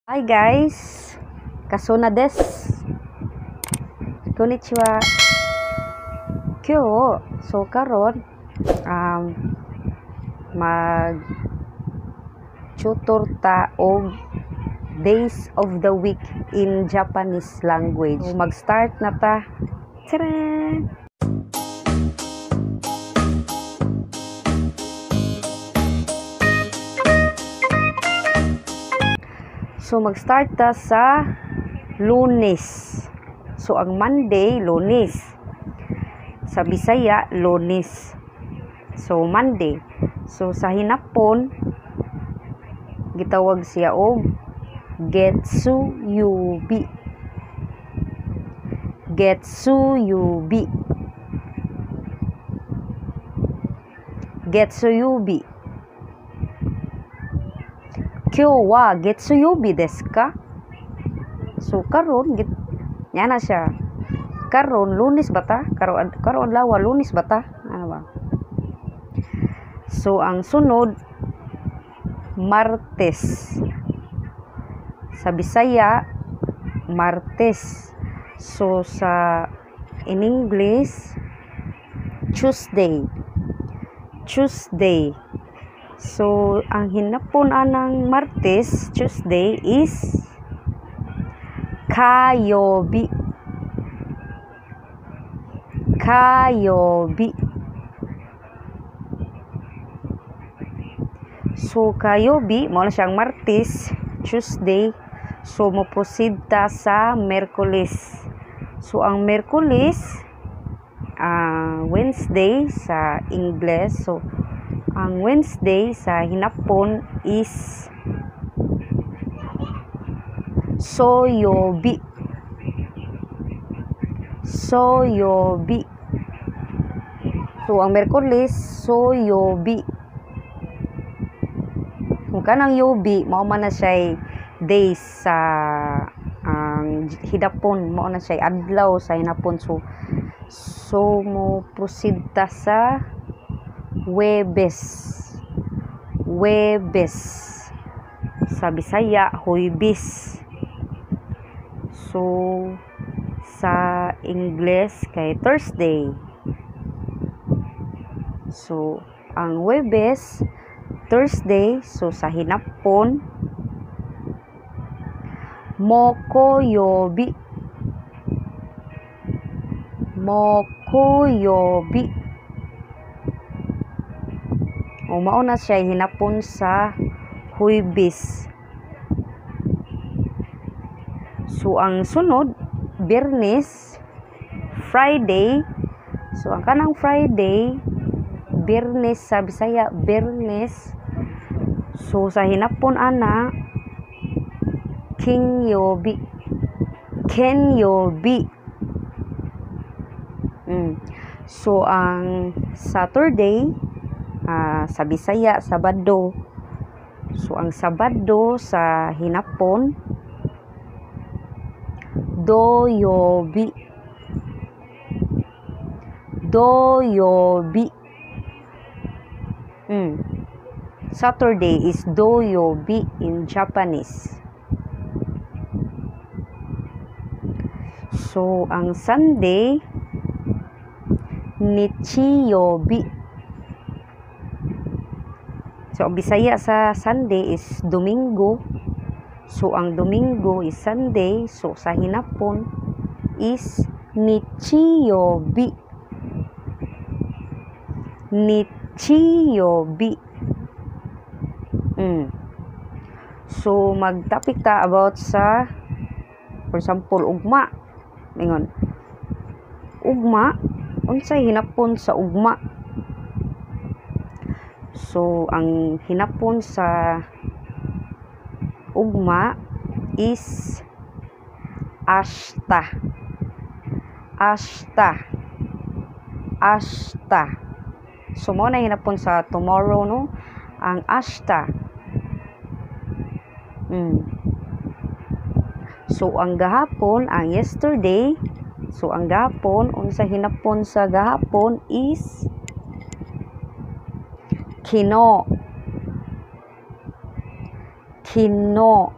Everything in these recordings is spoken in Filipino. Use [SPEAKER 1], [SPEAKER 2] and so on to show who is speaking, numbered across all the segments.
[SPEAKER 1] Hi guys, kasuna desu. Konnichiwa. Kyo, so karon mag tutor ta og days of the week in Japanese language. So, mag-start na ta. Tcharan! So, mag-start ta sa Lunes. So, ang Monday, Lunes. Sa Bisaya, Lunes. So, Monday. So, sa Hinapon, gitawag siya og Getsuyubi. Getsuyubi. Getsuyubi. Kyo wa Getsuyubi desu ka? So karon yan na siya. Karon Lunes bata? Karon lawa Lunes bata? Ano ba? So ang sunod Martes. Sa Bisaya Martes. So sa in English Tuesday. Tuesday. So, ang hinapon anang Martes, Tuesday is Kayobi. Kayobi. So, Kayobi, mo na siyang Martes, Tuesday. So, mo proceed ta sa Merkulis. So, ang Merkulis, Wednesday sa English. So, ang Wednesday sa Hinapon is Soyobi. Soyobi. So, ang Merkulis, Soyobi. Kung kanang Yobi, mao man na siya days sa ang Hinapon, mao na siya adlaw sa Hinapon. So mo proceed ta sa Huwebes. Huwebes. Sa Bisaya, Huwebes. So, sa English, kay Thursday. So, ang Huwebes, Thursday. So, sa Hinapon, Mokoyobi. Mokoyobi. O mauna siya hinapon sa Huwebes. So ang sunod Biyernes, Friday. So ang kanang Friday, Biyernes sa Bisaya, Biyernes. So sa hinapon ana Kinyobi. Kenyobi. So ang Saturday sa Bisaya, Sabado. So, ang Sabado sa Hinapon, Doyobi. Doyobi. Saturday is Doyobi in Japanese. So, ang Sunday, Nichiyobi. So, ang Bisaya sa Sunday is Domingo. So, ang Domingo is Sunday. So, sa Hinapon is Nichiyobi. Nichiyobi. So, mag-topic ta about sa, for example, ugma. Ingon. Ugma. Unsay hinapon sa ugma? So, ang hinapon sa ugma is Ashta. Ashta. Ashta. So, mo na hinapon sa tomorrow, no? Ang Ashta. So, ang gahapon, ang yesterday. So, ang gahapon, unsa hinapon sa gahapon is Kino. Kino.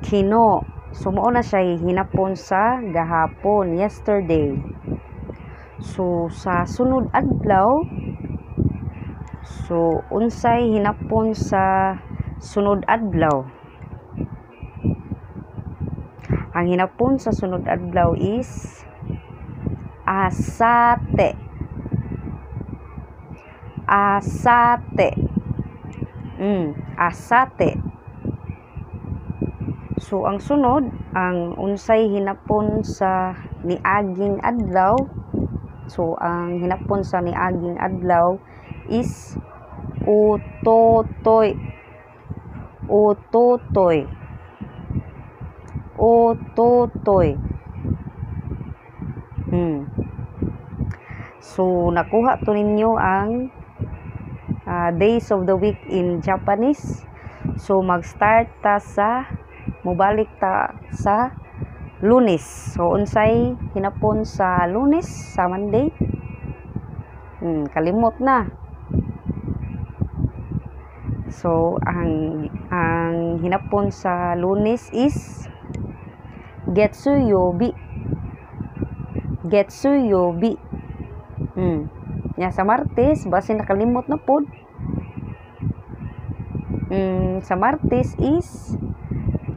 [SPEAKER 1] Kino. So mao na siya hinapon sa gahapon, yesterday. So sa sunod adlaw, so unsay hinapon sa sunod adlaw? Ang hinapon sa sunod adlaw is asate. Asate. Asate. So ang sunod, ang unsay hinapon sa niaging adlaw. So ang hinapon sa niaging adlaw is utotoy. Utotoy. Utotoy. So nakuha to ninyo ang days of the week in Japanese. So mag-start ta sa mubalik ta sa Lunes. So unsay hinapon sa Lunes, sa Monday? Kalimot na. So ang hinapon sa Lunes is Getsuyobi. Getsuyobi. Ya sa Martes, base nakalimot na pod. Sa Martes is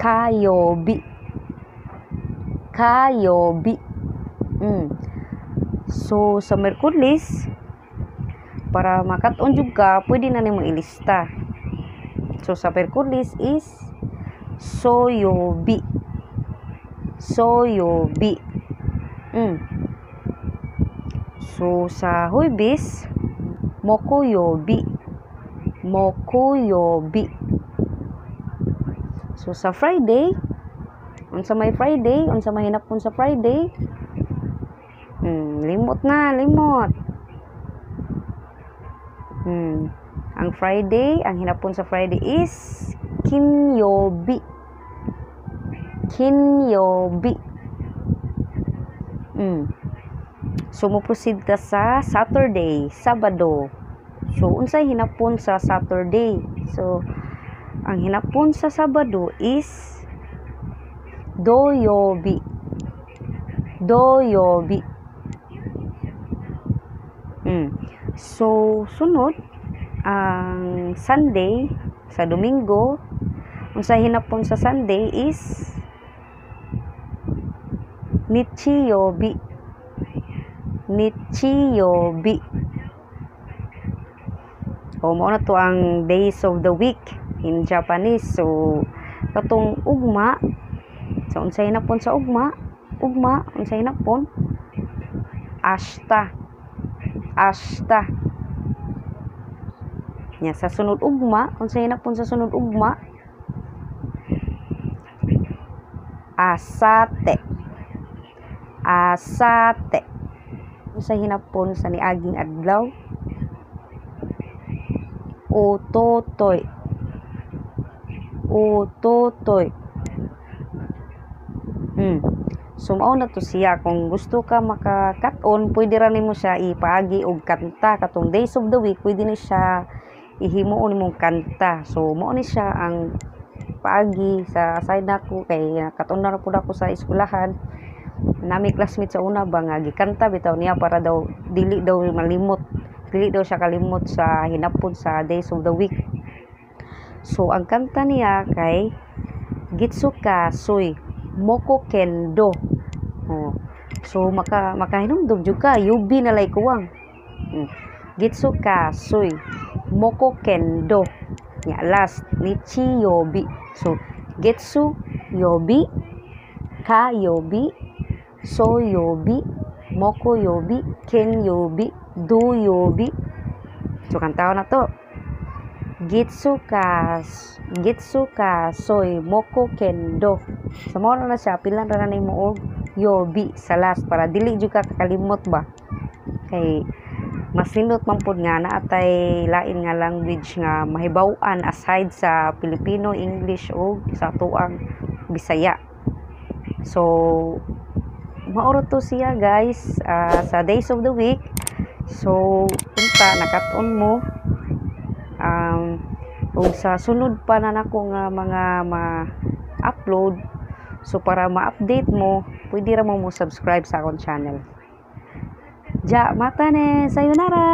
[SPEAKER 1] Kayobi. Kayobi. So sa Miyerkules, para makat-on jud ka, pwede na nimo ilista. So sa Miyerkules is Soyobi. Soyobi. So sa Huwebes, Mokuyobi. Mokuyobi. So sa Friday, unsa may Friday, unsa may hinapon sa Friday? Limot na, limot. Ang Friday, ang hinapon sa Friday is Kinyobi. Kinyobi. So mo proceed ka sa Saturday, Sabado. So unsay hinapon sa Saturday? So ang hinapon sa Sabado is Doyobi. Doyobi. So sunod ang Sunday, sa Domingo, unsay hinapon sa Sunday is Nichiyobi. Nichiyobi. Mao na to ang days of the week in Japanese. So katong ugma, so unsay hinapon sa ugma? Ugma, unsay hinapon? Ashita. Ashita. Nya sa sunod ugma, unsay hinapon sa sunod ugma? Asate. Asate. Unsay hinapon sa niaging adlaw? Utotoy. Utotoy. So mao na to siya. Kung gusto ka maka-cut-on, pwede ra nimo siya ipaagi og kanta. Katong days of the week, pwede ni siya ihimuon nimong kanta. So mao ni siya ang paagi sa side nako, kay cut-on na pud ako sa eskwelahan. Nami classmate sa una ba nga gikanta bitaw niya para daw dili daw malimot. Dili daw siya kalimot sa hinapon sa days of the week. So ang kanta niya kay Gitsuka Soy Moko Kendo. So makahinumdum jud ka, yubi na lay kuwang. Gitsuka Soy Moko Kendo. Ya last Nichiyobi. So Getsu Yobi, Ka Yobi, So Yobi, Moko Yobi, Ken Yobi, Do Yobi. So kantaw na to. Gitsuka Soy Moko Kendo. So mo na siya, pilan ra na nimo og yobi sa last para dili jud ka kakalimot ba. Kay mas nindot man pud nga naatay lain nga language nga mahibaw-an aside sa Filipino, English o sa tuang Bisaya. So mauro to siya guys sa days of the week. So unta nakat-on mo ug sa sunod pa na nako nga mga ma-upload, so para ma-update mo, pwede ra mo subscribe sa akong channel. Ja, mata ne, sayonara!